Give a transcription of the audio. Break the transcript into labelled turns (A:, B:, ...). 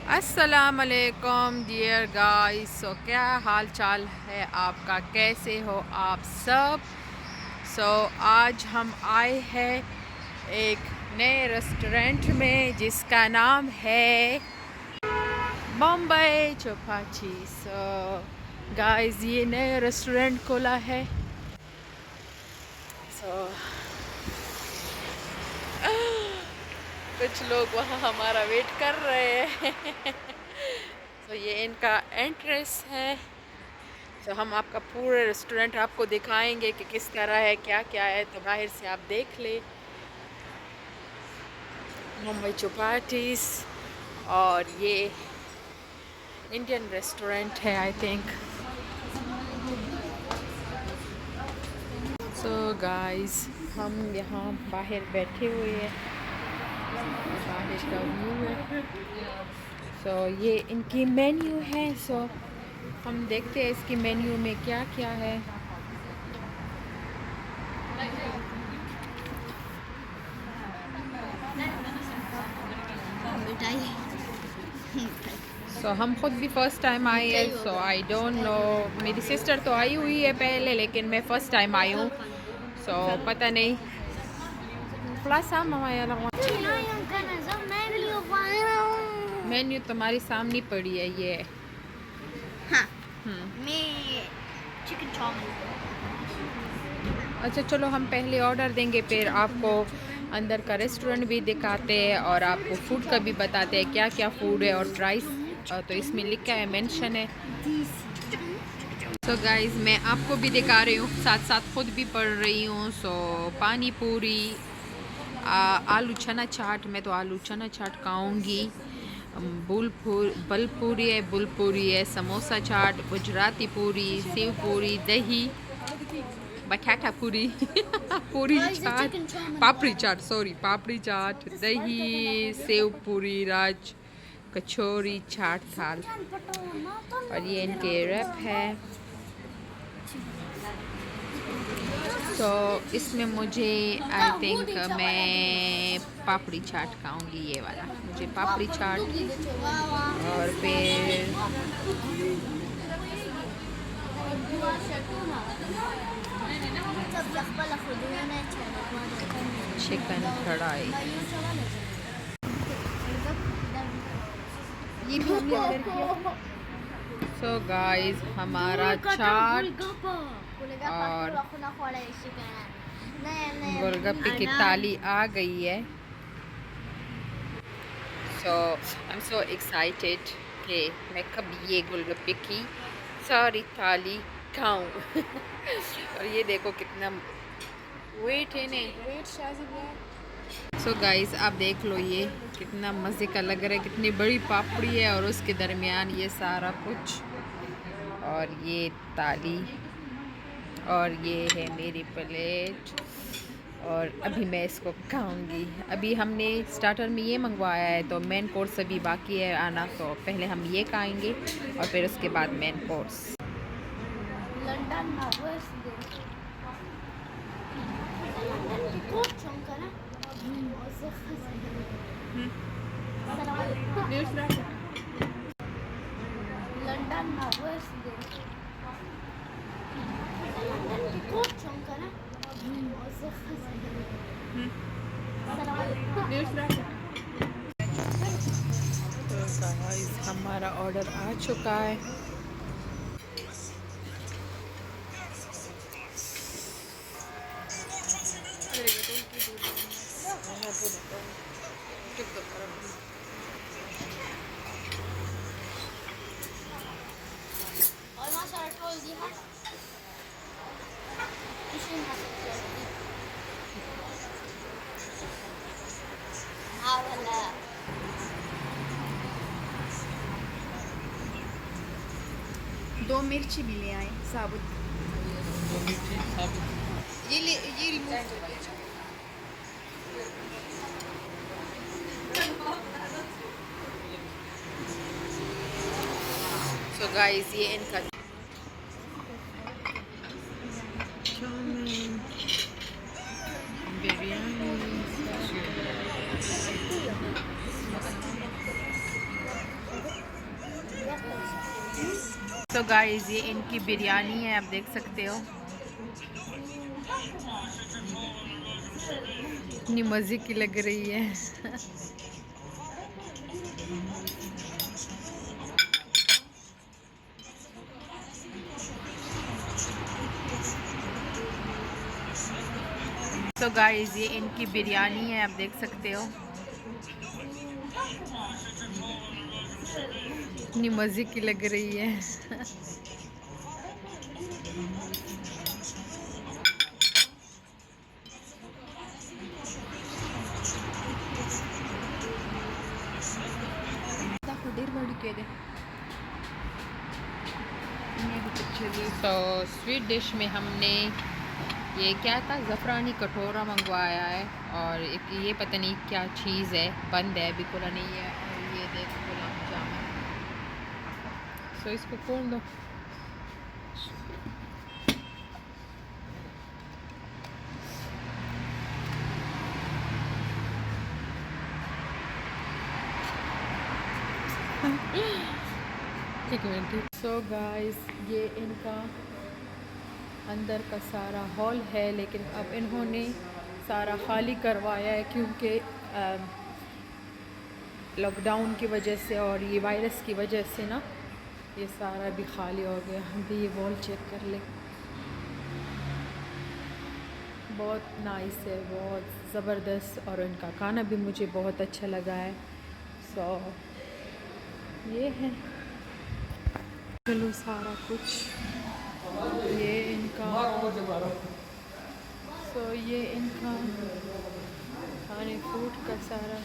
A: अस्सलाम वालेकुम dear guys. सो क्या हाल चाल है आपका, कैसे हो आप सब। आज हम आए हैं एक नए रेस्टोरेंट में जिसका नाम है बम्बई चौपाटी। गाइस ये नए रेस्टोरेंट खोला है। सो कुछ लोग वहाँ हमारा वेट कर रहे हैं। ये इनका एंट्रेंस है। हम आपका पूरे रेस्टोरेंट आपको दिखाएंगे कि किस तरह है, क्या क्या है, तो बाहर से आप देख ले। मुंबई चौपाटीज और ये इंडियन रेस्टोरेंट है आई थिंक। गाइस हम यहाँ बाहर बैठे हुए हैं, बाहर का व्यू है। ये इनकी मेन्यू है। हम देखते हैं इसकी मेन्यू में क्या क्या है। हम खुद भी फ़र्स्ट टाइम आए हैं। आई डोंट नो, मेरी सिस्टर तो आई हुई है पहले, लेकिन मैं फ़र्स्ट टाइम आई हूँ। पता नहीं। मेन्यू तुम्हारी सामने पड़ी है ये।
B: हाँ। मैं चिकन चाउमीन।
A: अच्छा चलो, हम पहले ऑर्डर देंगे, फिर आपको अंदर का रेस्टोरेंट भी दिखाते हैं और आपको फूड का भी बताते हैं क्या क्या फूड है और प्राइस। तो इसमें लिखा है, मेंशन है। गाइस मैं आपको भी दिखा रही हूँ, साथ साथ खुद भी पढ़ रही हूँ। पानी पूरी, आलू चना चाट, मैं तो आलू चना चाट खाऊंगी। बलपूरी है, बुलपूरी है, समोसा चाट, गुजराती पूरी, सेव पूरी, दही, बटाटा पूरी, पूरी चाट, पापड़ी चाट, सॉरी पापड़ी चाट, दही, सेव पूरी, राज कचौरी, चाट थाल। और ये इनके रैप है। इसमें मुझे आई थिंक मैं पापड़ी चाट खाऊंगी, ये वाला मुझे पापड़ी चाट। और फिर चिकन कढ़ाई, ये भी हमने ऑर्डर किया। गाइस हमारा चाट और गोलगप्पे की थाली आ गई है। आई एम सो एक्साइटेड कि मैं कब ये गोलगप्पे की सारी थाली खाऊं। और ये देखो कितना वेट है ने। गाइस आप देख लो, ये कितना मज़े का लग रहा है, कितनी बड़ी पापड़ी है और उसके दरमियान ये सारा कुछ, और ये थाली, और ये है मेरी प्लेट। और अभी मैं इसको खाऊंगी। अभी हमने स्टार्टर में ये मंगवाया है, तो मेन कोर्स अभी बाकी है आना, तो पहले हम ये खाएंगे और फिर उसके बाद मेन कोर्स। हमारा ऑर्डर आ चुका है।
B: दो मिर्ची भी ले आए साबुत।
C: दो मिर्ची साबुत।
B: ये रिमूव
A: गाइस ये इनका बिरयानी, तो गाइस ये इनकी बिरयानी है, आप देख सकते हो इतनी मज़े की लग रही है। तो गाइस ये इनकी बिरयानी है, आप देख सकते हो इतनी मज़े की लग रही है। तो स्वीट डिश में हमने ये क्या था, ज़फ़रानी कटोरा मंगवाया है, और एक ये पता नहीं क्या चीज़ है, बंद है, अभी खुला नहीं है। और ये देखो गुलाब जामुन, सो इसको खोल दो। एक मिनट। सो गाइस ये इनका अंदर का सारा हॉल है, लेकिन अब इन्होंने सारा खाली करवाया है क्योंकि लॉकडाउन की वजह से और ये वायरस की वजह से ना ये सारा भी खाली हो गया। हम भी ये वॉल चेक कर लें, बहुत नाइस है, बहुत ज़बरदस्त, और इनका खाना भी मुझे बहुत अच्छा लगा है। सो ये है चलो सारा कुछ, ये इनका, सो ये इनका खाने फूड का सारा